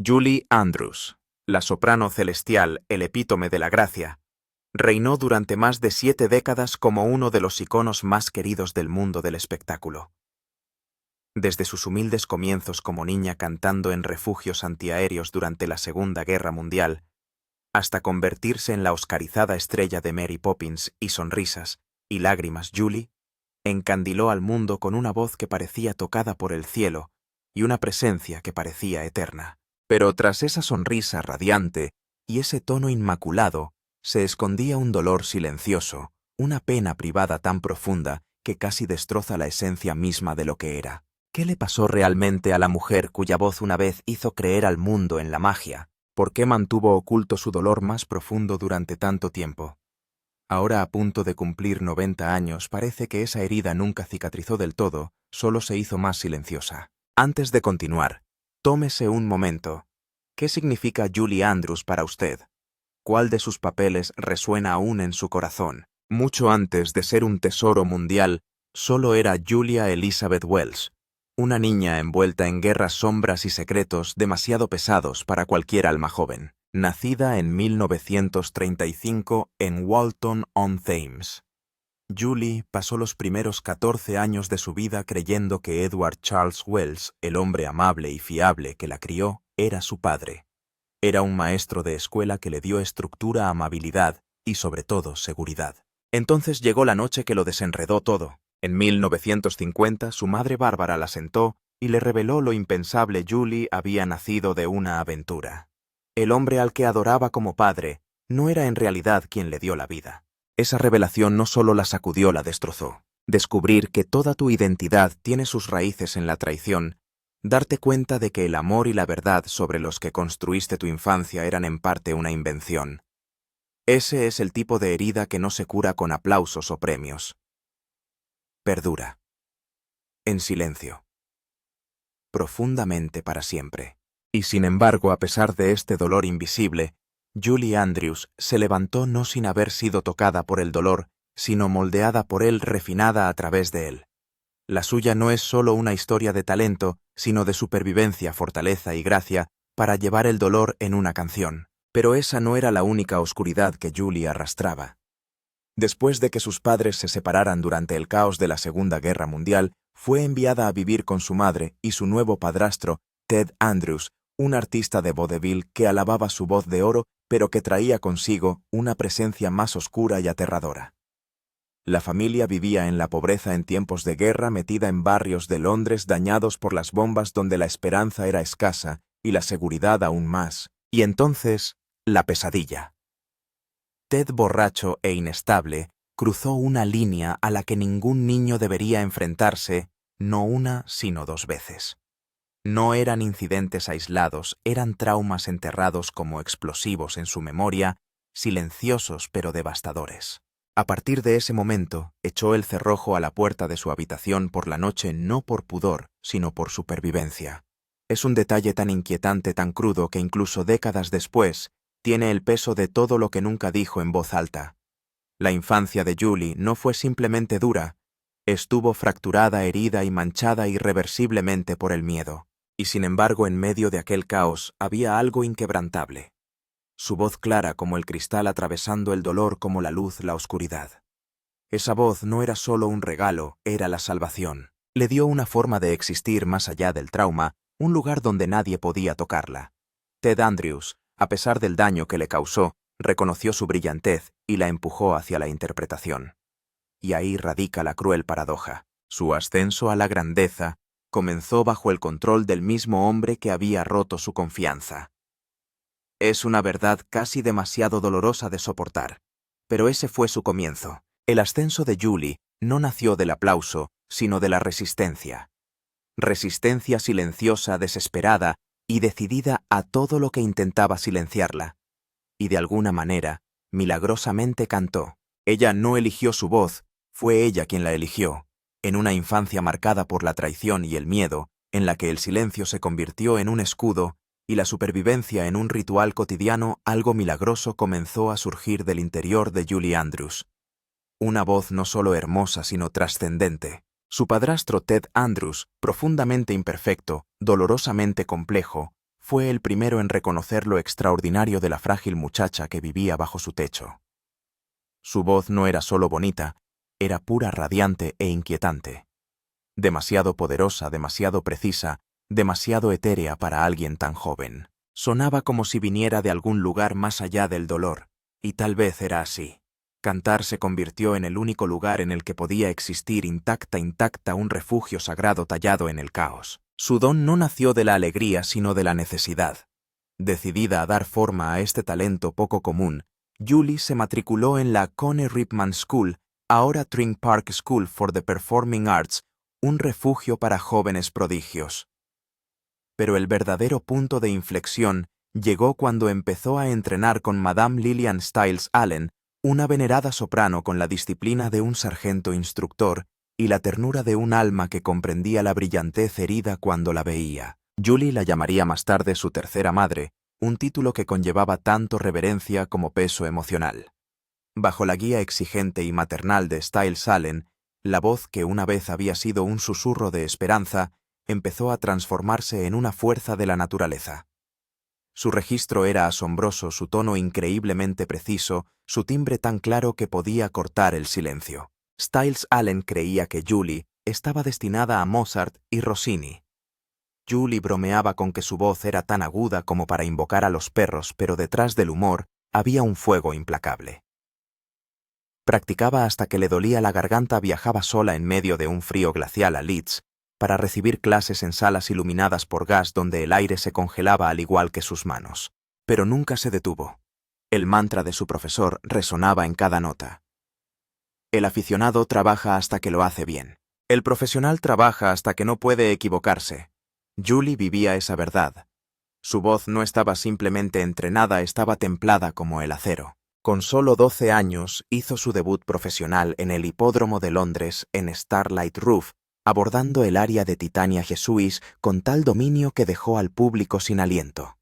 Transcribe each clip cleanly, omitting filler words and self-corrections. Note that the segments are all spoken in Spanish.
Julie Andrews, la soprano celestial, el epítome de la gracia, reinó durante más de 7 décadas como uno de los iconos más queridos del mundo del espectáculo. Desde sus humildes comienzos como niña cantando en refugios antiaéreos durante la Segunda Guerra Mundial, hasta convertirse en la oscarizada estrella de Mary Poppins y Sonrisas y Lágrimas, Julie encandiló al mundo con una voz que parecía tocada por el cielo y una presencia que parecía eterna. Pero tras esa sonrisa radiante y ese tono inmaculado, se escondía un dolor silencioso, una pena privada tan profunda que casi destroza la esencia misma de lo que era. ¿Qué le pasó realmente a la mujer cuya voz una vez hizo creer al mundo en la magia? ¿Por qué mantuvo oculto su dolor más profundo durante tanto tiempo? Ahora, a punto de cumplir 90 años, parece que esa herida nunca cicatrizó del todo, solo se hizo más silenciosa. Antes de continuar, tómese un momento. ¿Qué significa Julie Andrews para usted? ¿Cuál de sus papeles resuena aún en su corazón? Mucho antes de ser un tesoro mundial, solo era Julia Elizabeth Wells, una niña envuelta en guerras, sombras y secretos demasiado pesados para cualquier alma joven. Nacida en 1935 en Walton-on-Thames, Julie pasó los primeros 14 años de su vida creyendo que Edward Charles Wells, el hombre amable y fiable que la crió, era su padre. Era un maestro de escuela que le dio estructura, amabilidad y, sobre todo, seguridad. Entonces llegó la noche que lo desenredó todo. En 1950, su madre Bárbara la sentó y le reveló lo impensable: Julie había nacido de una aventura. El hombre al que adoraba como padre no era en realidad quien le dio la vida. Esa revelación no solo la sacudió, la destrozó. Descubrir que toda tu identidad tiene sus raíces en la traición, darte cuenta de que el amor y la verdad sobre los que construiste tu infancia eran en parte una invención. Ese es el tipo de herida que no se cura con aplausos o premios. Perdura. En silencio. Profundamente para siempre. Y sin embargo, a pesar de este dolor invisible, Julie Andrews se levantó no sin haber sido tocada por el dolor, sino moldeada por él, refinada a través de él. La suya no es solo una historia de talento, sino de supervivencia, fortaleza y gracia para llevar el dolor en una canción. Pero esa no era la única oscuridad que Julie arrastraba. Después de que sus padres se separaran durante el caos de la Segunda Guerra Mundial, fue enviada a vivir con su madre y su nuevo padrastro, Ted Andrews, un artista de vodevil que alababa su voz de oro, pero que traía consigo una presencia más oscura y aterradora. La familia vivía en la pobreza en tiempos de guerra, metida en barrios de Londres dañados por las bombas donde la esperanza era escasa y la seguridad aún más. Y entonces, la pesadilla. Ted, borracho e inestable, cruzó una línea a la que ningún niño debería enfrentarse, no una, sino 2 veces. No eran incidentes aislados, eran traumas enterrados como explosivos en su memoria, silenciosos pero devastadores. A partir de ese momento, echó el cerrojo a la puerta de su habitación por la noche no por pudor, sino por supervivencia. Es un detalle tan inquietante, tan crudo, que incluso décadas después, tiene el peso de todo lo que nunca dijo en voz alta. La infancia de Julie no fue simplemente dura, estuvo fracturada, herida y manchada irreversiblemente por el miedo. Y sin embargo, en medio de aquel caos había algo inquebrantable. Su voz clara como el cristal atravesando el dolor como la luz la oscuridad. Esa voz no era solo un regalo, era la salvación. Le dio una forma de existir más allá del trauma, un lugar donde nadie podía tocarla. Ted Andrews, a pesar del daño que le causó, reconoció su brillantez y la empujó hacia la interpretación. Y ahí radica la cruel paradoja. Su ascenso a la grandeza comenzó bajo el control del mismo hombre que había roto su confianza. Es una verdad casi demasiado dolorosa de soportar, pero ese fue su comienzo. El ascenso de Julie no nació del aplauso, sino de la resistencia. Resistencia silenciosa, desesperada y decidida a todo lo que intentaba silenciarla. Y de alguna manera, milagrosamente cantó. Ella no eligió su voz, fue ella quien la eligió. En una infancia marcada por la traición y el miedo, en la que el silencio se convirtió en un escudo y la supervivencia en un ritual cotidiano, algo milagroso comenzó a surgir del interior de Julie Andrews. Una voz no solo hermosa, sino trascendente. Su padrastro Ted Andrews, profundamente imperfecto, dolorosamente complejo, fue el primero en reconocer lo extraordinario de la frágil muchacha que vivía bajo su techo. Su voz no era solo bonita, era pura, radiante e inquietante. Demasiado poderosa, demasiado precisa, demasiado etérea para alguien tan joven. Sonaba como si viniera de algún lugar más allá del dolor, y tal vez era así. Cantar se convirtió en el único lugar en el que podía existir intacta un refugio sagrado tallado en el caos. Su don no nació de la alegría sino de la necesidad. Decidida a dar forma a este talento poco común, Julie se matriculó en la Connie Ripman School, ahora Tring Park School for the Performing Arts, un refugio para jóvenes prodigios. Pero el verdadero punto de inflexión llegó cuando empezó a entrenar con Madame Lillian Stiles Allen, una venerada soprano con la disciplina de un sargento instructor y la ternura de un alma que comprendía la brillantez herida cuando la veía. Julie la llamaría más tarde su tercera madre, un título que conllevaba tanto reverencia como peso emocional. Bajo la guía exigente y maternal de Stiles Allen, la voz que una vez había sido un susurro de esperanza empezó a transformarse en una fuerza de la naturaleza. Su registro era asombroso, su tono increíblemente preciso, su timbre tan claro que podía cortar el silencio. Stiles Allen creía que Julie estaba destinada a Mozart y Rossini. Julie bromeaba con que su voz era tan aguda como para invocar a los perros, pero detrás del humor había un fuego implacable. Practicaba hasta que le dolía la garganta, viajaba sola en medio de un frío glacial a Leeds para recibir clases en salas iluminadas por gas donde el aire se congelaba al igual que sus manos. Pero nunca se detuvo. El mantra de su profesor resonaba en cada nota. El aficionado trabaja hasta que lo hace bien. El profesional trabaja hasta que no puede equivocarse. Julie vivía esa verdad. Su voz no estaba simplemente entrenada, estaba templada como el acero. Con solo 12 años hizo su debut profesional en el Hipódromo de Londres en Starlight Roof, abordando el aria de Titania Jesuis con tal dominio que dejó al público sin aliento.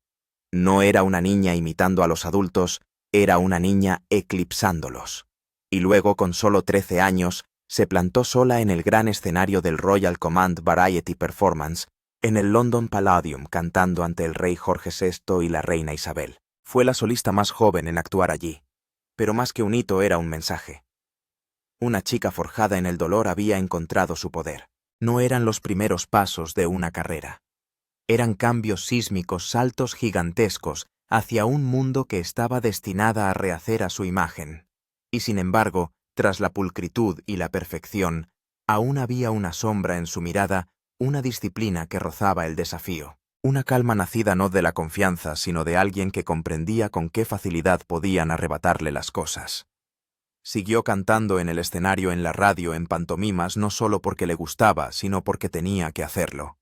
No era una niña imitando a los adultos, era una niña eclipsándolos. Y luego, con solo 13 años, se plantó sola en el gran escenario del Royal Command Variety Performance, en el London Palladium, cantando ante el rey Jorge VI y la reina Isabel. Fue la solista más joven en actuar allí. Pero más que un hito era un mensaje. Una chica forjada en el dolor había encontrado su poder. No eran los primeros pasos de una carrera. Eran cambios sísmicos, saltos gigantescos hacia un mundo que estaba destinada a rehacer a su imagen. Y sin embargo, tras la pulcritud y la perfección, aún había una sombra en su mirada, una disciplina que rozaba el desafío. Una calma nacida no de la confianza, sino de alguien que comprendía con qué facilidad podían arrebatarle las cosas. Siguió cantando en el escenario, en la radio, en pantomimas, no solo porque le gustaba, sino porque tenía que hacerlo.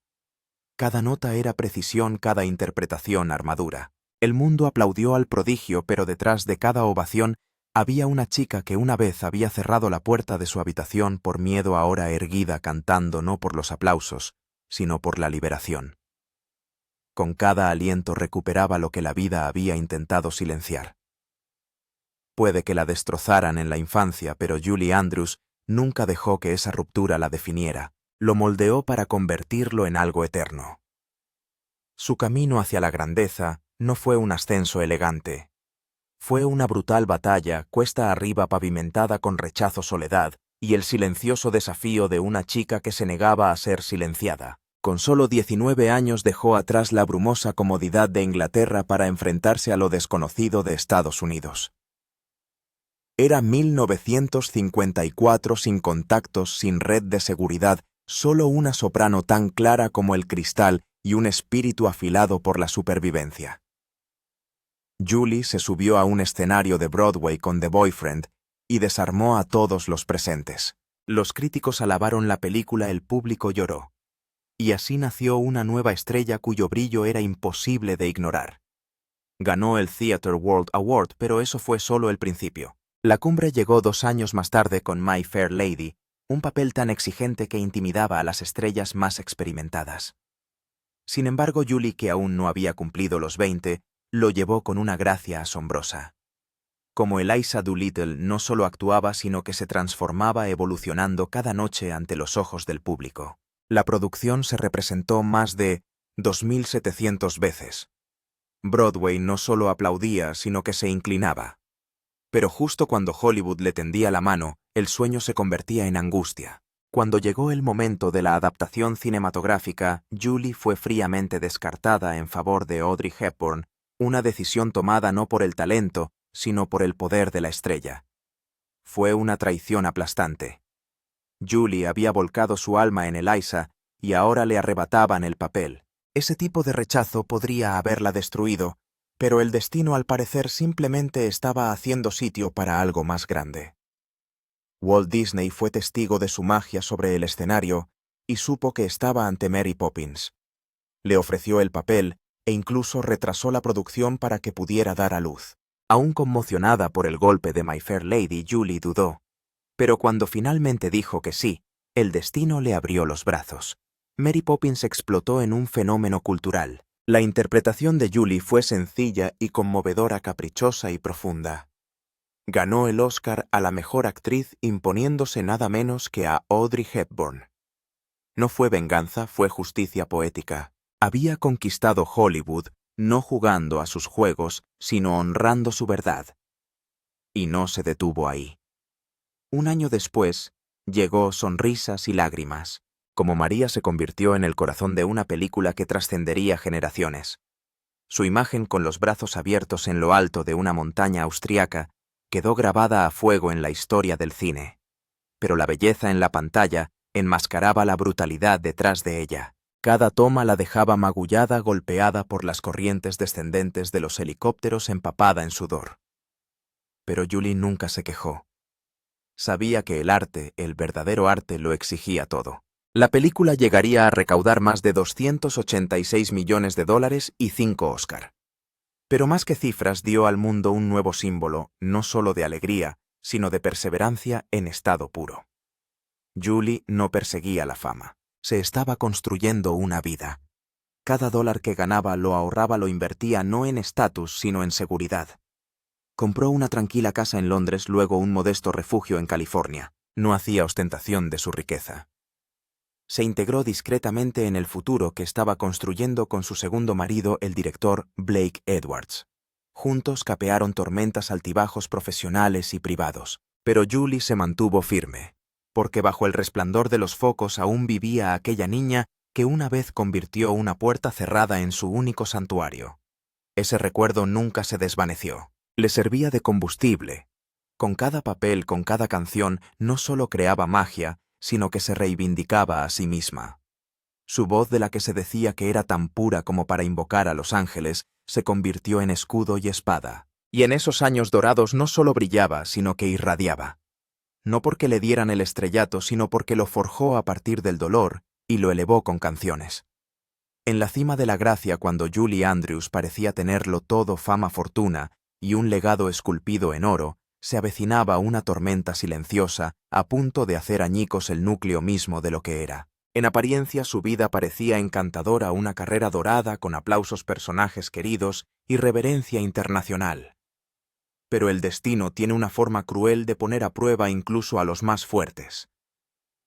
Cada nota era precisión, cada interpretación armadura. El mundo aplaudió al prodigio, pero detrás de cada ovación había una chica que una vez había cerrado la puerta de su habitación por miedo, ahora erguida cantando no por los aplausos, sino por la liberación. Con cada aliento recuperaba lo que la vida había intentado silenciar. Puede que la destrozaran en la infancia, pero Julie Andrews nunca dejó que esa ruptura la definiera, lo moldeó para convertirlo en algo eterno. Su camino hacia la grandeza no fue un ascenso elegante. Fue una brutal batalla, cuesta arriba pavimentada con rechazo, soledad y el silencioso desafío de una chica que se negaba a ser silenciada. Con solo 19 años dejó atrás la brumosa comodidad de Inglaterra para enfrentarse a lo desconocido de Estados Unidos. Era 1954, sin contactos, sin red de seguridad, solo una soprano tan clara como el cristal y un espíritu afilado por la supervivencia. Julie se subió a un escenario de Broadway con The Boyfriend y desarmó a todos los presentes. Los críticos alabaron la película, el público lloró. Y así nació una nueva estrella cuyo brillo era imposible de ignorar. Ganó el Theatre World Award, pero eso fue solo el principio. La cumbre llegó 2 años más tarde con My Fair Lady, un papel tan exigente que intimidaba a las estrellas más experimentadas. Sin embargo, Julie, que aún no había cumplido los 20, lo llevó con una gracia asombrosa. Como Eliza Doolittle, no solo actuaba, sino que se transformaba, evolucionando cada noche ante los ojos del público. La producción se representó más de 2.700 veces. Broadway no solo aplaudía, sino que se inclinaba. Pero justo cuando Hollywood le tendía la mano, el sueño se convertía en angustia. Cuando llegó el momento de la adaptación cinematográfica, Julie fue fríamente descartada en favor de Audrey Hepburn, una decisión tomada no por el talento, sino por el poder de la estrella. Fue una traición aplastante. Julie había volcado su alma en Eliza y ahora le arrebataban el papel. Ese tipo de rechazo podría haberla destruido, pero el destino al parecer simplemente estaba haciendo sitio para algo más grande. Walt Disney fue testigo de su magia sobre el escenario y supo que estaba ante Mary Poppins. Le ofreció el papel e incluso retrasó la producción para que pudiera dar a luz. Aún conmocionada por el golpe de My Fair Lady, Julie dudó. Pero cuando finalmente dijo que sí, el destino le abrió los brazos. Mary Poppins explotó en un fenómeno cultural. La interpretación de Julie fue sencilla y conmovedora, caprichosa y profunda. Ganó el Oscar a la mejor actriz imponiéndose nada menos que a Audrey Hepburn. No fue venganza, fue justicia poética. Había conquistado Hollywood no jugando a sus juegos, sino honrando su verdad. Y no se detuvo ahí. Un año después, llegó Sonrisas y Lágrimas. Como María se convirtió en el corazón de una película que trascendería generaciones. Su imagen con los brazos abiertos en lo alto de una montaña austriaca quedó grabada a fuego en la historia del cine. Pero la belleza en la pantalla enmascaraba la brutalidad detrás de ella. Cada toma la dejaba magullada, golpeada por las corrientes descendentes de los helicópteros, empapada en sudor. Pero Julie nunca se quejó. Sabía que el arte, el verdadero arte, lo exigía todo. La película llegaría a recaudar más de $286 millones y 5 Oscar. Pero más que cifras, dio al mundo un nuevo símbolo, no solo de alegría, sino de perseverancia en estado puro. Julie no perseguía la fama. Se estaba construyendo una vida. Cada dólar que ganaba lo ahorraba, lo invertía no en estatus, sino en seguridad. Compró una tranquila casa en Londres, luego un modesto refugio en California. No hacía ostentación de su riqueza. Se integró discretamente en el futuro que estaba construyendo con su segundo marido, el director Blake Edwards. Juntos capearon tormentas, altibajos profesionales y privados. Pero Julie se mantuvo firme, porque bajo el resplandor de los focos aún vivía aquella niña que una vez convirtió una puerta cerrada en su único santuario. Ese recuerdo nunca se desvaneció. Le servía de combustible. Con cada papel, con cada canción, no solo creaba magia, sino que se reivindicaba a sí misma. Su voz, de la que se decía que era tan pura como para invocar a los ángeles, se convirtió en escudo y espada. Y en esos años dorados no solo brillaba, sino que irradiaba. No porque le dieran el estrellato, sino porque lo forjó a partir del dolor y lo elevó con canciones. En la cima de la gracia, cuando Julie Andrews parecía tenerlo todo, fama, fortuna y un legado esculpido en oro, se avecinaba una tormenta silenciosa, a punto de hacer añicos el núcleo mismo de lo que era. En apariencia su vida parecía encantadora, una carrera dorada con aplausos, personajes queridos y reverencia internacional. Pero el destino tiene una forma cruel de poner a prueba incluso a los más fuertes.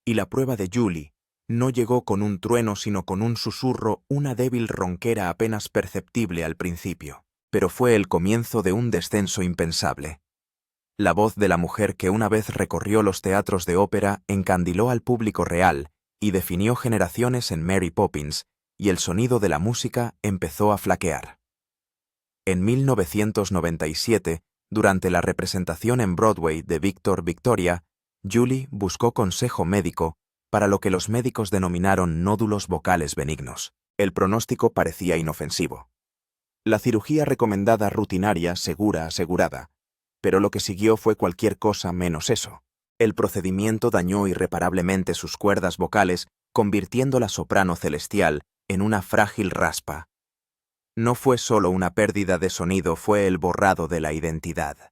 Y la prueba de Julie no llegó con un trueno, sino con un susurro, una débil ronquera apenas perceptible al principio. Pero fue el comienzo de un descenso impensable. La voz de la mujer que una vez recorrió los teatros de ópera encandiló al público real y definió generaciones en Mary Poppins, y el sonido de la música empezó a flaquear. En 1997, durante la representación en Broadway de Víctor Victoria, Julie buscó consejo médico para lo que los médicos denominaron nódulos vocales benignos. El pronóstico parecía inofensivo. La cirugía recomendada rutinaria, segura, asegurada. Pero lo que siguió fue cualquier cosa menos eso. El procedimiento dañó irreparablemente sus cuerdas vocales, convirtiendo la soprano celestial en una frágil raspa. No fue solo una pérdida de sonido, fue el borrado de la identidad.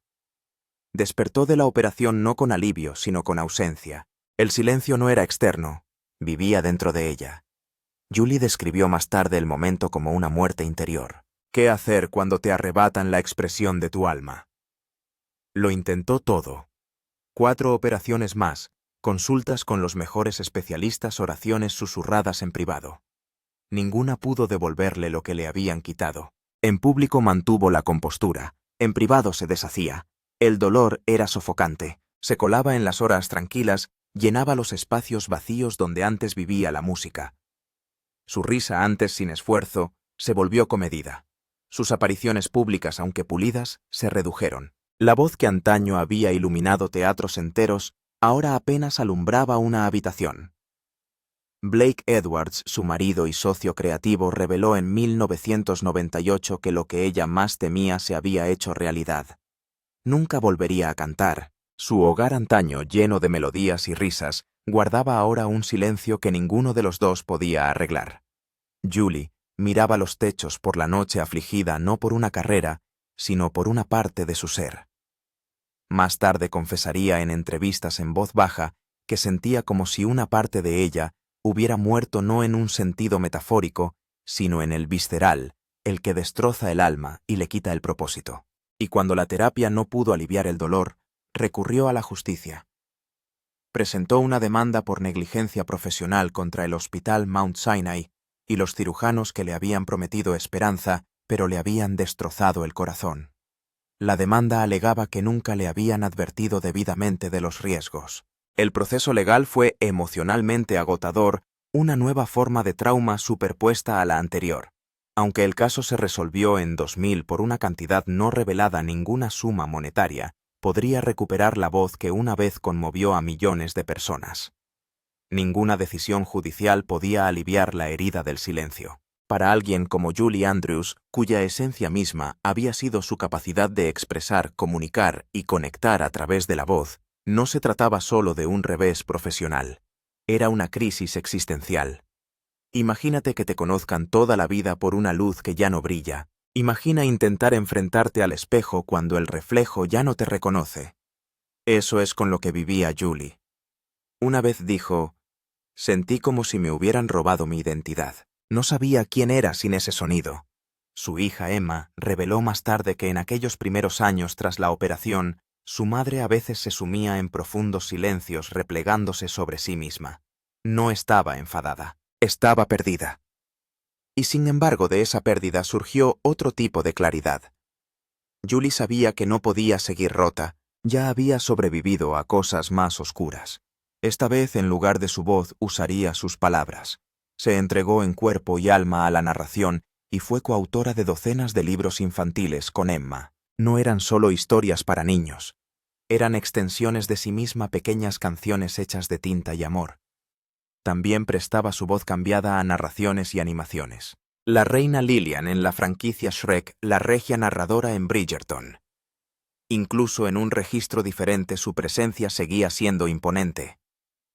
Despertó de la operación no con alivio, sino con ausencia. El silencio no era externo, vivía dentro de ella. Julie describió más tarde el momento como una muerte interior. ¿Qué hacer cuando te arrebatan la expresión de tu alma? Lo intentó todo. 4 operaciones más, consultas con los mejores especialistas, oraciones susurradas en privado. Ninguna pudo devolverle lo que le habían quitado. En público mantuvo la compostura, en privado se deshacía. El dolor era sofocante, se colaba en las horas tranquilas, llenaba los espacios vacíos donde antes vivía la música. Su risa antes sin esfuerzo se volvió comedida. Sus apariciones públicas, aunque pulidas, se redujeron. La voz que antaño había iluminado teatros enteros, ahora apenas alumbraba una habitación. Blake Edwards, su marido y socio creativo, reveló en 1998 que lo que ella más temía se había hecho realidad. Nunca volvería a cantar. Su hogar antaño, lleno de melodías y risas, guardaba ahora un silencio que ninguno de los dos podía arreglar. Julie miraba los techos por la noche afligida no por una carrera, sino por una parte de su ser. Más tarde confesaría en entrevistas en voz baja que sentía como si una parte de ella hubiera muerto no en un sentido metafórico, sino en el visceral, el que destroza el alma y le quita el propósito. Y cuando la terapia no pudo aliviar el dolor, recurrió a la justicia. Presentó una demanda por negligencia profesional contra el Hospital Mount Sinai y los cirujanos que le habían prometido esperanza, pero le habían destrozado el corazón. La demanda alegaba que nunca le habían advertido debidamente de los riesgos. El proceso legal fue emocionalmente agotador, una nueva forma de trauma superpuesta a la anterior. Aunque el caso se resolvió en 2000 por una cantidad no revelada ninguna suma monetaria, podría recuperar la voz que una vez conmovió a millones de personas. Ninguna decisión judicial podía aliviar la herida del silencio. Para alguien como Julie Andrews, cuya esencia misma había sido su capacidad de expresar, comunicar y conectar a través de la voz, no se trataba solo de un revés profesional. Era una crisis existencial. Imagínate que te conozcan toda la vida por una luz que ya no brilla. Imagina intentar enfrentarte al espejo cuando el reflejo ya no te reconoce. Eso es con lo que vivía Julie. Una vez dijo, sentí como si me hubieran robado mi identidad. No sabía quién era sin ese sonido. Su hija Emma reveló más tarde que en aquellos primeros años tras la operación, su madre a veces se sumía en profundos silencios replegándose sobre sí misma. No estaba enfadada, estaba perdida. Y sin embargo de esa pérdida surgió otro tipo de claridad. Julie sabía que no podía seguir rota, ya había sobrevivido a cosas más oscuras. Esta vez en lugar de su voz usaría sus palabras. Se entregó en cuerpo y alma a la narración y fue coautora de docenas de libros infantiles con Emma. No eran solo historias para niños. Eran extensiones de sí misma, pequeñas canciones hechas de tinta y amor. También prestaba su voz cambiada a narraciones y animaciones. La reina Lillian en la franquicia Shrek, la regia narradora en Bridgerton. Incluso en un registro diferente su presencia seguía siendo imponente.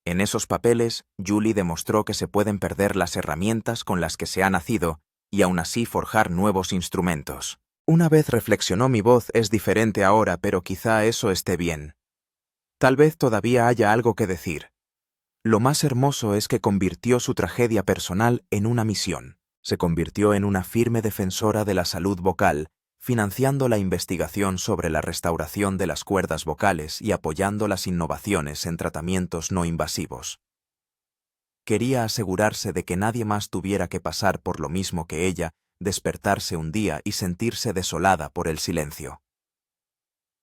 En esos papeles, Julie demostró que se pueden perder las herramientas con las que se ha nacido y aún así forjar nuevos instrumentos. Una vez reflexionó, mi voz es diferente ahora, pero quizá eso esté bien. Tal vez todavía haya algo que decir. Lo más hermoso es que convirtió su tragedia personal en una misión. Se convirtió en una firme defensora de la salud vocal, financiando la investigación sobre la restauración de las cuerdas vocales y apoyando las innovaciones en tratamientos no invasivos. Quería asegurarse de que nadie más tuviera que pasar por lo mismo que ella, despertarse un día y sentirse desolada por el silencio.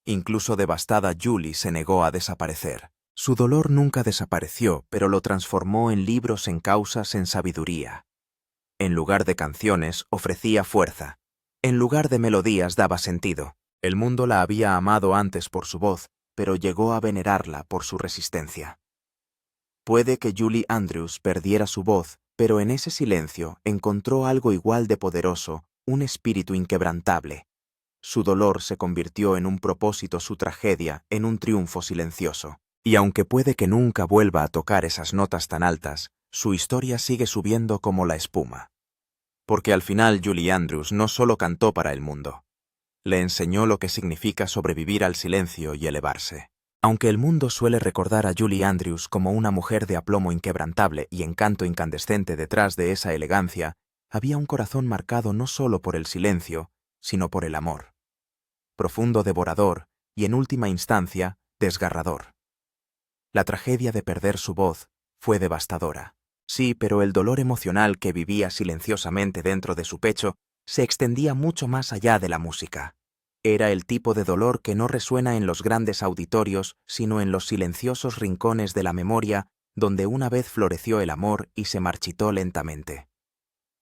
Incluso devastada, Julie se negó a desaparecer. Su dolor nunca desapareció, pero lo transformó en libros, en causas, en sabiduría. En lugar de canciones, ofrecía fuerza. En lugar de melodías, daba sentido. El mundo la había amado antes por su voz, pero llegó a venerarla por su resistencia. Puede que Julie Andrews perdiera su voz, pero en ese silencio encontró algo igual de poderoso, un espíritu inquebrantable. Su dolor se convirtió en un propósito, su tragedia en un triunfo silencioso. Y aunque puede que nunca vuelva a tocar esas notas tan altas, su historia sigue subiendo como la espuma. Porque al final Julie Andrews no solo cantó para el mundo. Le enseñó lo que significa sobrevivir al silencio y elevarse. Aunque el mundo suele recordar a Julie Andrews como una mujer de aplomo inquebrantable y encanto incandescente, detrás de esa elegancia, había un corazón marcado no solo por el silencio, sino por el amor. Profundo, devorador y, en última instancia, desgarrador. La tragedia de perder su voz fue devastadora. Sí, pero el dolor emocional que vivía silenciosamente dentro de su pecho se extendía mucho más allá de la música. Era el tipo de dolor que no resuena en los grandes auditorios, sino en los silenciosos rincones de la memoria, donde una vez floreció el amor y se marchitó lentamente.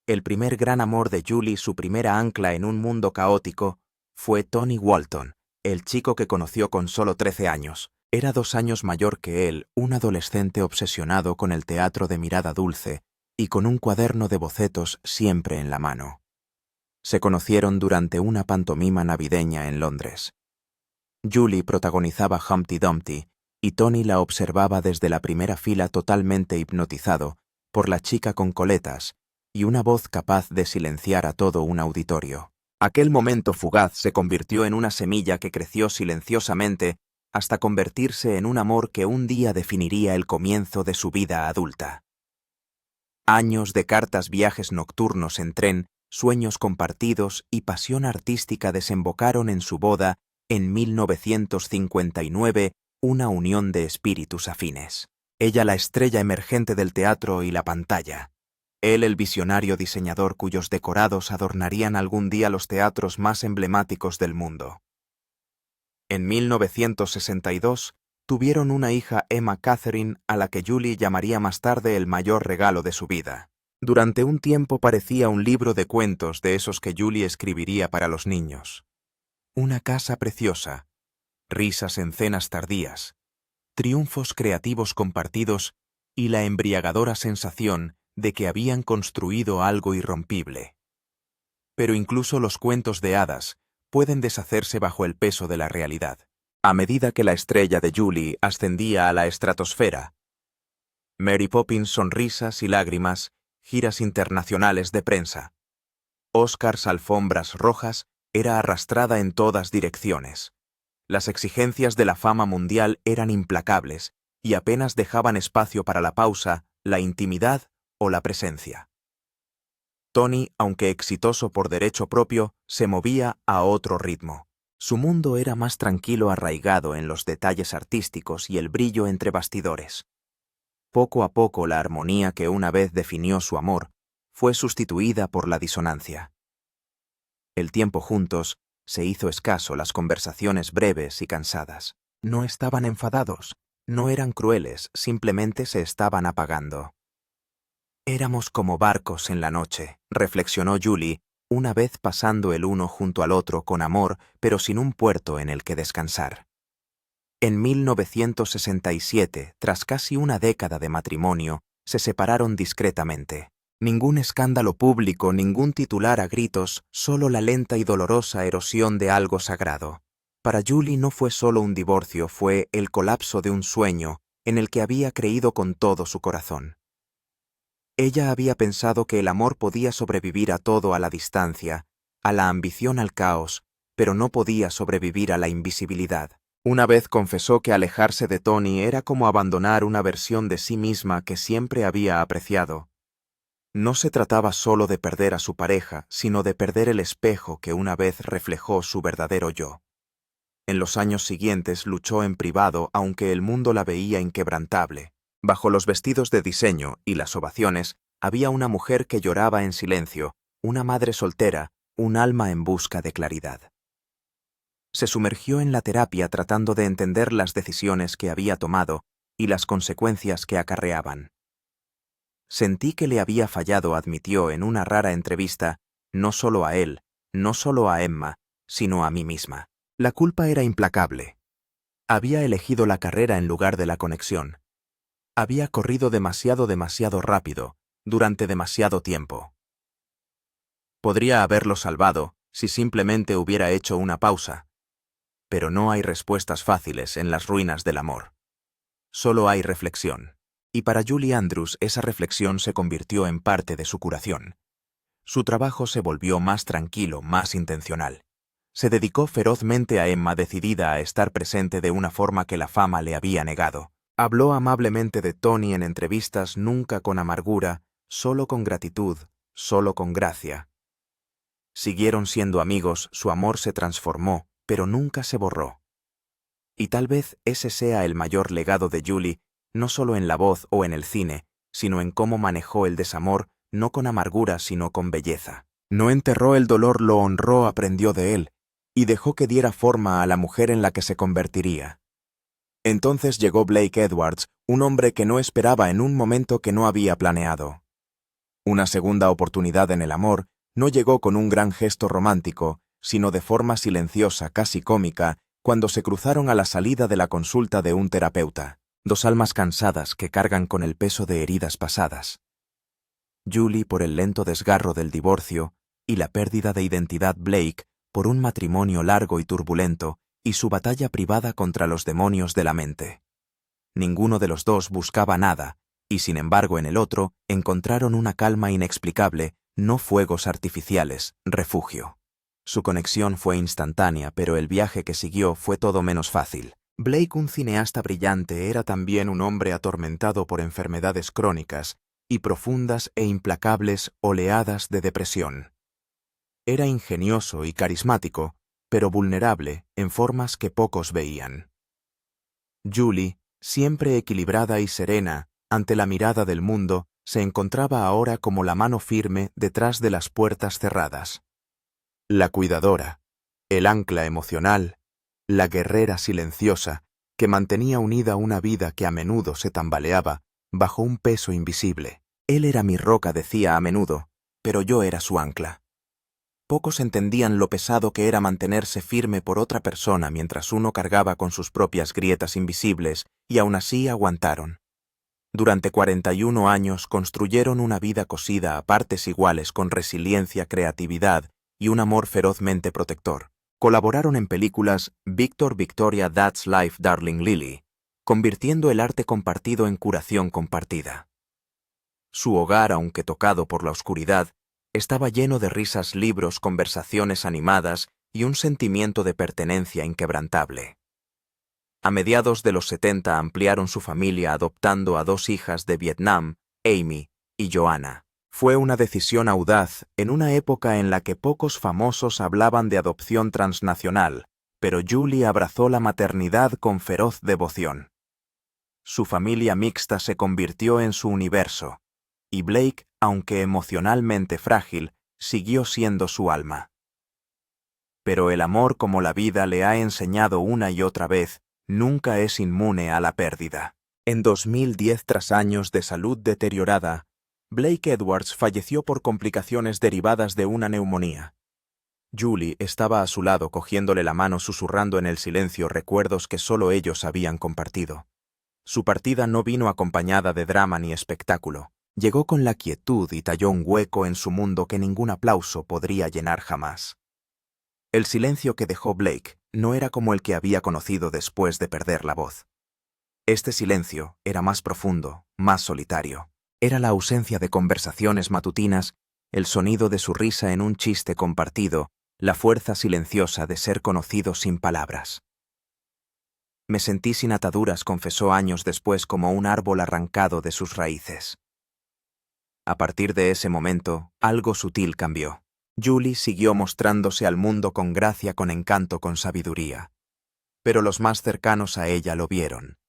El primer gran amor de Julie, su primera ancla en un mundo caótico, fue Tony Walton, el chico que conoció con solo 13 años. Era 2 años mayor que él, un adolescente obsesionado con el teatro de mirada dulce y con un cuaderno de bocetos siempre en la mano. Se conocieron durante una pantomima navideña en Londres. Julie protagonizaba Humpty Dumpty y Tony la observaba desde la primera fila totalmente hipnotizado por la chica con coletas y una voz capaz de silenciar a todo un auditorio. Aquel momento fugaz se convirtió en una semilla que creció silenciosamente hasta convertirse en un amor que un día definiría el comienzo de su vida adulta. Años de cartas, viajes nocturnos en tren, sueños compartidos y pasión artística desembocaron en su boda en 1959, una unión de espíritus afines. Ella la estrella emergente del teatro y la pantalla. Él el visionario diseñador cuyos decorados adornarían algún día los teatros más emblemáticos del mundo. En 1962 tuvieron una hija, Emma Catherine, a la que Julie llamaría más tarde el mayor regalo de su vida. Durante un tiempo parecía un libro de cuentos de esos que Julie escribiría para los niños. Una casa preciosa, risas en cenas tardías, triunfos creativos compartidos y la embriagadora sensación de que habían construido algo irrompible. Pero incluso los cuentos de hadas pueden deshacerse bajo el peso de la realidad. A medida que la estrella de Julie ascendía a la estratosfera, Mary Poppins, sonrisas y lágrimas, giras internacionales de prensa. Oscars, alfombras rojas, era arrastrada en todas direcciones. Las exigencias de la fama mundial eran implacables y apenas dejaban espacio para la pausa, la intimidad o la presencia. Tony, aunque exitoso por derecho propio, se movía a otro ritmo. Su mundo era más tranquilo, arraigado en los detalles artísticos y el brillo entre bastidores. Poco a poco la armonía que una vez definió su amor fue sustituida por la disonancia. El tiempo juntos se hizo escaso, las conversaciones breves y cansadas. No estaban enfadados, no eran crueles, simplemente se estaban apagando. Éramos como barcos en la noche, reflexionó Julie, una vez pasando el uno junto al otro con amor, pero sin un puerto en el que descansar. En 1967, tras casi una década de matrimonio, se separaron discretamente. Ningún escándalo público, ningún titular a gritos, solo la lenta y dolorosa erosión de algo sagrado. Para Julie no fue solo un divorcio, fue el colapso de un sueño en el que había creído con todo su corazón. Ella había pensado que el amor podía sobrevivir a todo, a la distancia, a la ambición, al caos, pero no podía sobrevivir a la invisibilidad. Una vez confesó que alejarse de Tony era como abandonar una versión de sí misma que siempre había apreciado. No se trataba solo de perder a su pareja, sino de perder el espejo que una vez reflejó su verdadero yo. En los años siguientes luchó en privado, aunque el mundo la veía inquebrantable. Bajo los vestidos de diseño y las ovaciones había una mujer que lloraba en silencio, una madre soltera, un alma en busca de claridad. Se sumergió en la terapia tratando de entender las decisiones que había tomado y las consecuencias que acarreaban. Sentí que le había fallado, admitió en una rara entrevista, no solo a él, no solo a Emma, sino a mí misma. La culpa era implacable. Había elegido la carrera en lugar de la conexión. Había corrido demasiado rápido, durante demasiado tiempo. Podría haberlo salvado si simplemente hubiera hecho una pausa. Pero no hay respuestas fáciles en las ruinas del amor. Solo hay reflexión. Y para Julie Andrews esa reflexión se convirtió en parte de su curación. Su trabajo se volvió más tranquilo, más intencional. Se dedicó ferozmente a Emma, decidida a estar presente de una forma que la fama le había negado. Habló amablemente de Tony en entrevistas, nunca con amargura, solo con gratitud, solo con gracia. Siguieron siendo amigos, su amor se transformó, pero nunca se borró. Y tal vez ese sea el mayor legado de Julie, no solo en la voz o en el cine, sino en cómo manejó el desamor, no con amargura sino con belleza. No enterró el dolor, lo honró, aprendió de él, y dejó que diera forma a la mujer en la que se convertiría. Entonces llegó Blake Edwards, un hombre que no esperaba en un momento que no había planeado. Una segunda oportunidad en el amor no llegó con un gran gesto romántico, sino de forma silenciosa, casi cómica, cuando se cruzaron a la salida de la consulta de un terapeuta, dos almas cansadas que cargan con el peso de heridas pasadas. Julie por el lento desgarro del divorcio y la pérdida de identidad, Blake por un matrimonio largo y turbulento y su batalla privada contra los demonios de la mente. Ninguno de los dos buscaba nada, y sin embargo en el otro encontraron una calma inexplicable, no fuegos artificiales, refugio. Su conexión fue instantánea, pero el viaje que siguió fue todo menos fácil. Blake, un cineasta brillante, era también un hombre atormentado por enfermedades crónicas y profundas e implacables oleadas de depresión. Era ingenioso y carismático, pero vulnerable en formas que pocos veían. Julie, siempre equilibrada y serena ante la mirada del mundo, se encontraba ahora como la mano firme detrás de las puertas cerradas. La cuidadora, el ancla emocional, la guerrera silenciosa que mantenía unida una vida que a menudo se tambaleaba bajo un peso invisible. Él era mi roca, decía a menudo, pero yo era su ancla. Pocos entendían lo pesado que era mantenerse firme por otra persona mientras uno cargaba con sus propias grietas invisibles, y aún así aguantaron. Durante 41 años construyeron una vida cosida a partes iguales con resiliencia, creatividad y un amor ferozmente protector. Colaboraron en películas Victor, Victoria, That's Life, Darling Lily, convirtiendo el arte compartido en curación compartida. Su hogar, aunque tocado por la oscuridad, estaba lleno de risas, libros, conversaciones animadas y un sentimiento de pertenencia inquebrantable. A mediados de los 70 ampliaron su familia adoptando a 2 hijas de Vietnam, Amy y Joanna. Fue una decisión audaz en una época en la que pocos famosos hablaban de adopción transnacional, pero Julie abrazó la maternidad con feroz devoción. Su familia mixta se convirtió en su universo, y Blake, aunque emocionalmente frágil, siguió siendo su alma. Pero el amor, como la vida le ha enseñado una y otra vez, nunca es inmune a la pérdida. En 2010, tras años de salud deteriorada, Blake Edwards falleció por complicaciones derivadas de una neumonía. Julie estaba a su lado cogiéndole la mano, susurrando en el silencio recuerdos que solo ellos habían compartido. Su partida no vino acompañada de drama ni espectáculo. Llegó con la quietud y talló un hueco en su mundo que ningún aplauso podría llenar jamás. El silencio que dejó Blake no era como el que había conocido después de perder la voz. Este silencio era más profundo, más solitario. Era la ausencia de conversaciones matutinas, el sonido de su risa en un chiste compartido, la fuerza silenciosa de ser conocido sin palabras. Me sentí sin ataduras, confesó años después, como un árbol arrancado de sus raíces. A partir de ese momento, algo sutil cambió. Julie siguió mostrándose al mundo con gracia, con encanto, con sabiduría. Pero los más cercanos a ella lo vieron.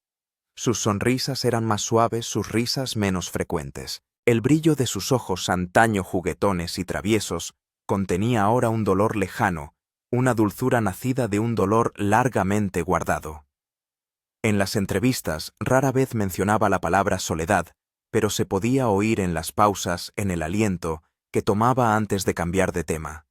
Sus sonrisas eran más suaves, sus risas menos frecuentes. El brillo de sus ojos, antaño juguetones y traviesos, contenía ahora un dolor lejano, una dulzura nacida de un dolor largamente guardado. En las entrevistas rara vez mencionaba la palabra soledad, pero se podía oír en las pausas, en el aliento, que tomaba antes de cambiar de tema.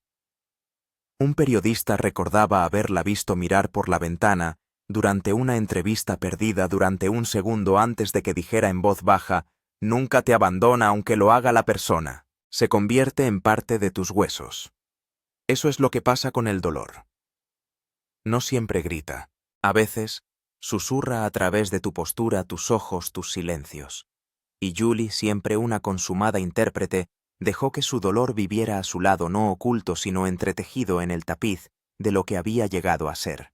Un periodista recordaba haberla visto mirar por la ventana durante una entrevista perdida durante un segundo antes de que dijera en voz baja: «Nunca te abandona aunque lo haga la persona. Se convierte en parte de tus huesos». Eso es lo que pasa con el dolor. No siempre grita. A veces, susurra a través de tu postura, tus ojos, tus silencios. Y Julie, siempre una consumada intérprete, dejó que su dolor viviera a su lado, no oculto sino entretejido en el tapiz de lo que había llegado a ser.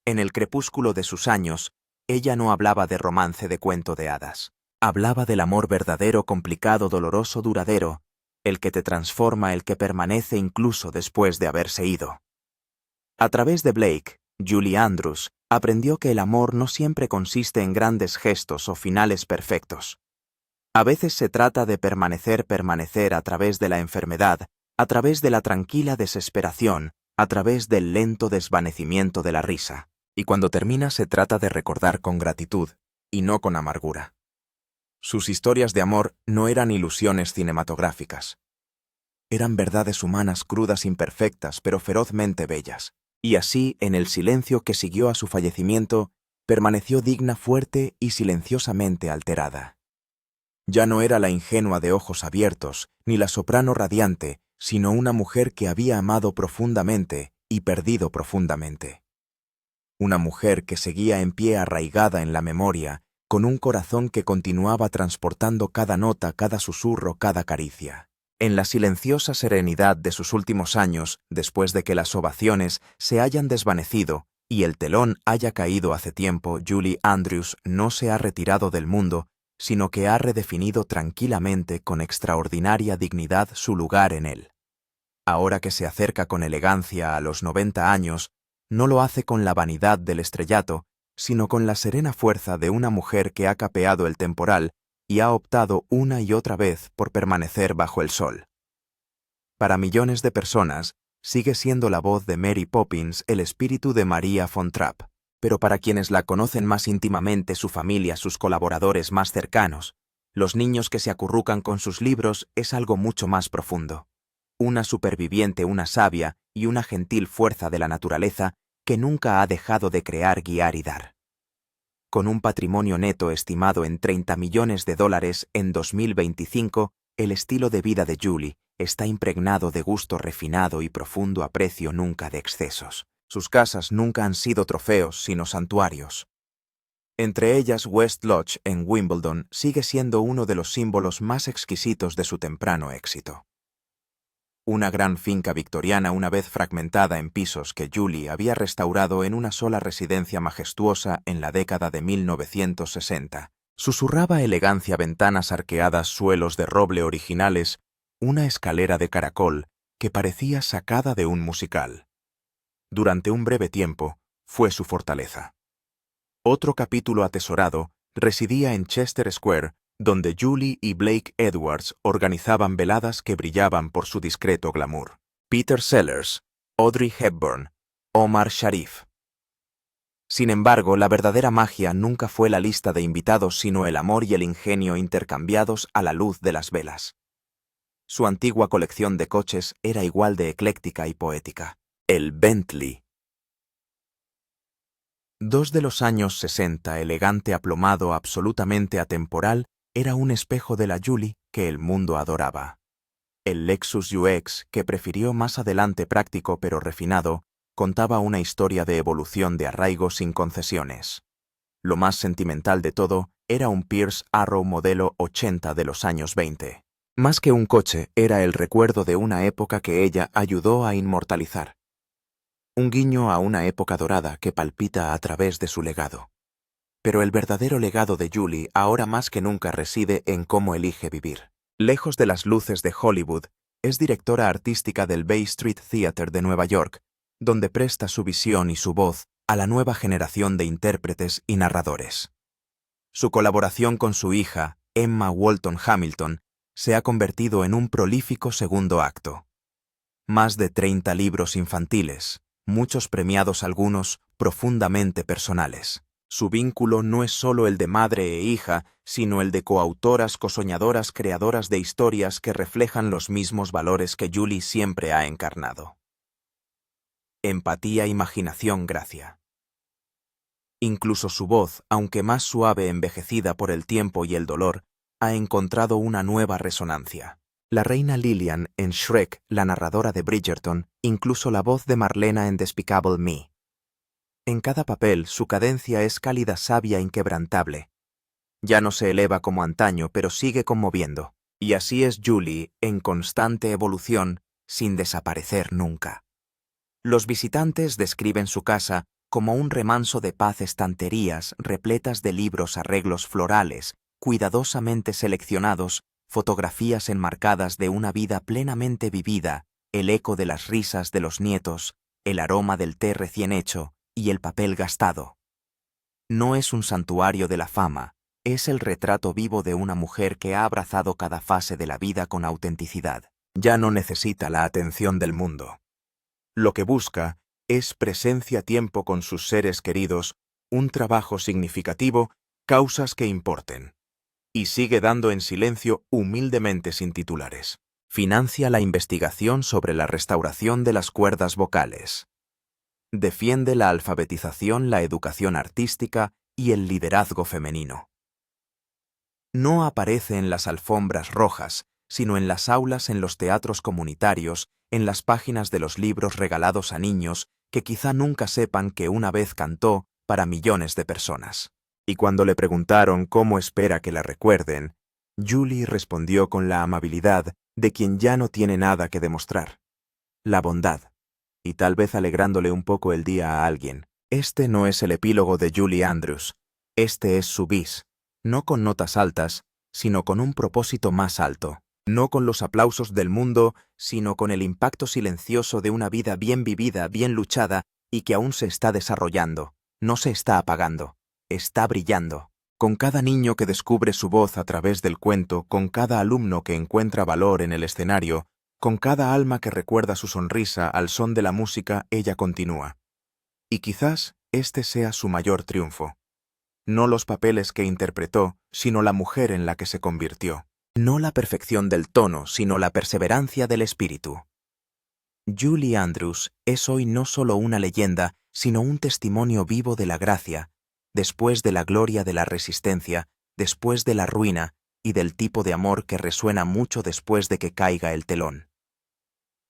En el crepúsculo de sus años, ella no hablaba de romance, de cuento de hadas. Hablaba del amor verdadero, complicado, doloroso, duradero, el que te transforma, el que permanece incluso después de haberse ido. A través de Blake, Julie Andrews aprendió que el amor no siempre consiste en grandes gestos o finales perfectos. A veces se trata de permanecer a través de la enfermedad, a través de la tranquila desesperación, a través del lento desvanecimiento de la risa. Y cuando termina se trata de recordar con gratitud, y no con amargura. Sus historias de amor no eran ilusiones cinematográficas. Eran verdades humanas crudas, imperfectas, pero ferozmente bellas. Y así, en el silencio que siguió a su fallecimiento, permaneció digna, fuerte y silenciosamente alterada. Ya no era la ingenua de ojos abiertos, ni la soprano radiante, sino una mujer que había amado profundamente y perdido profundamente. Una mujer que seguía en pie arraigada en la memoria, con un corazón que continuaba transportando cada nota, cada susurro, cada caricia. En la silenciosa serenidad de sus últimos años, después de que las ovaciones se hayan desvanecido y el telón haya caído hace tiempo, Julie Andrews no se ha retirado del mundo, sino que ha redefinido tranquilamente con extraordinaria dignidad su lugar en él. Ahora que se acerca con elegancia a los 90 años, no lo hace con la vanidad del estrellato, sino con la serena fuerza de una mujer que ha capeado el temporal y ha optado una y otra vez por permanecer bajo el sol. Para millones de personas, sigue siendo la voz de Mary Poppins el espíritu de Maria von Trapp, pero para quienes la conocen más íntimamente, su familia, sus colaboradores más cercanos, los niños que se acurrucan con sus libros, es algo mucho más profundo. Una superviviente, una sabia y una gentil fuerza de la naturaleza que nunca ha dejado de crear, guiar y dar. Con un patrimonio neto estimado en $30 millones en 2025, el estilo de vida de Julie está impregnado de gusto refinado y profundo aprecio, nunca de excesos. Sus casas nunca han sido trofeos, sino santuarios. Entre ellas, West Lodge en Wimbledon sigue siendo uno de los símbolos más exquisitos de su temprano éxito. Una gran finca victoriana una vez fragmentada en pisos que Julie había restaurado en una sola residencia majestuosa en la década de 1960. Susurraba elegancia, ventanas arqueadas, suelos de roble originales, una escalera de caracol que parecía sacada de un musical. Durante un breve tiempo, fue su fortaleza. Otro capítulo atesorado residía en Chester Square, donde Julie y Blake Edwards organizaban veladas que brillaban por su discreto glamour. Peter Sellers, Audrey Hepburn, Omar Sharif. Sin embargo, la verdadera magia nunca fue la lista de invitados, sino el amor y el ingenio intercambiados a la luz de las velas. Su antigua colección de coches era igual de ecléctica y poética. El Bentley. Dos de los años 60, elegante, aplomado, absolutamente atemporal, era un espejo de la Julie que el mundo adoraba. El Lexus UX, que prefirió más adelante práctico pero refinado, contaba una historia de evolución, de arraigo sin concesiones. Lo más sentimental de todo era un Pierce Arrow modelo 80 de los años 20. Más que un coche, era el recuerdo de una época que ella ayudó a inmortalizar. Un guiño a una época dorada que palpita a través de su legado. Pero el verdadero legado de Julie ahora más que nunca reside en cómo elige vivir. Lejos de las luces de Hollywood, es directora artística del Bay Street Theater de Nueva York, donde presta su visión y su voz a la nueva generación de intérpretes y narradores. Su colaboración con su hija, Emma Walton Hamilton, se ha convertido en un prolífico segundo acto. Más de 30 libros infantiles, muchos premiados, algunos profundamente personales. Su vínculo no es solo el de madre e hija, sino el de coautoras, cosoñadoras, creadoras de historias que reflejan los mismos valores que Julie siempre ha encarnado. Empatía, imaginación, gracia. Incluso su voz, aunque más suave, envejecida por el tiempo y el dolor, ha encontrado una nueva resonancia. La reina Lillian en Shrek, la narradora de Bridgerton, incluso la voz de Marlena en Despicable Me. En cada papel su cadencia es cálida, sabia, inquebrantable. Ya no se eleva como antaño, pero sigue conmoviendo. Y así es Julie, en constante evolución, sin desaparecer nunca. Los visitantes describen su casa como un remanso de paz, estanterías repletas de libros, arreglos florales, cuidadosamente seleccionados, fotografías enmarcadas de una vida plenamente vivida, el eco de las risas de los nietos, el aroma del té recién hecho y el papel gastado. No es un santuario de la fama, es el retrato vivo de una mujer que ha abrazado cada fase de la vida con autenticidad. Ya no necesita la atención del mundo. Lo que busca es presencia a tiempo con sus seres queridos, un trabajo significativo, causas que importen. Y sigue dando en silencio humildemente sin titulares. Financia la investigación sobre la restauración de las cuerdas vocales. Defiende la alfabetización, la educación artística y el liderazgo femenino. No aparece en las alfombras rojas, sino en las aulas, en los teatros comunitarios, en las páginas de los libros regalados a niños que quizá nunca sepan que una vez cantó para millones de personas. Y cuando le preguntaron cómo espera que la recuerden, Julie respondió con la amabilidad de quien ya no tiene nada que demostrar. La bondad, y tal vez alegrándole un poco el día a alguien. Este no es el epílogo de Julie Andrews, este es su bis, no con notas altas, sino con un propósito más alto. No con los aplausos del mundo, sino con el impacto silencioso de una vida bien vivida, bien luchada y que aún se está desarrollando. No se está apagando, está brillando. Con cada niño que descubre su voz a través del cuento, con cada alumno que encuentra valor en el escenario, con cada alma que recuerda su sonrisa al son de la música, ella continúa. Y quizás este sea su mayor triunfo. No los papeles que interpretó, sino la mujer en la que se convirtió. No la perfección del tono, sino la perseverancia del espíritu. Julie Andrews es hoy no solo una leyenda, sino un testimonio vivo de la gracia, después de la gloria de la resistencia, después de la ruina y del tipo de amor que resuena mucho después de que caiga el telón.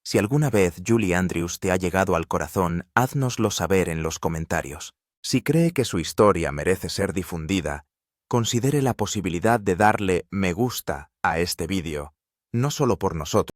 Si alguna vez Julie Andrews te ha llegado al corazón, háznoslo saber en los comentarios. Si cree que su historia merece ser difundida, considere la posibilidad de darle me gusta a este vídeo, no solo por nosotros,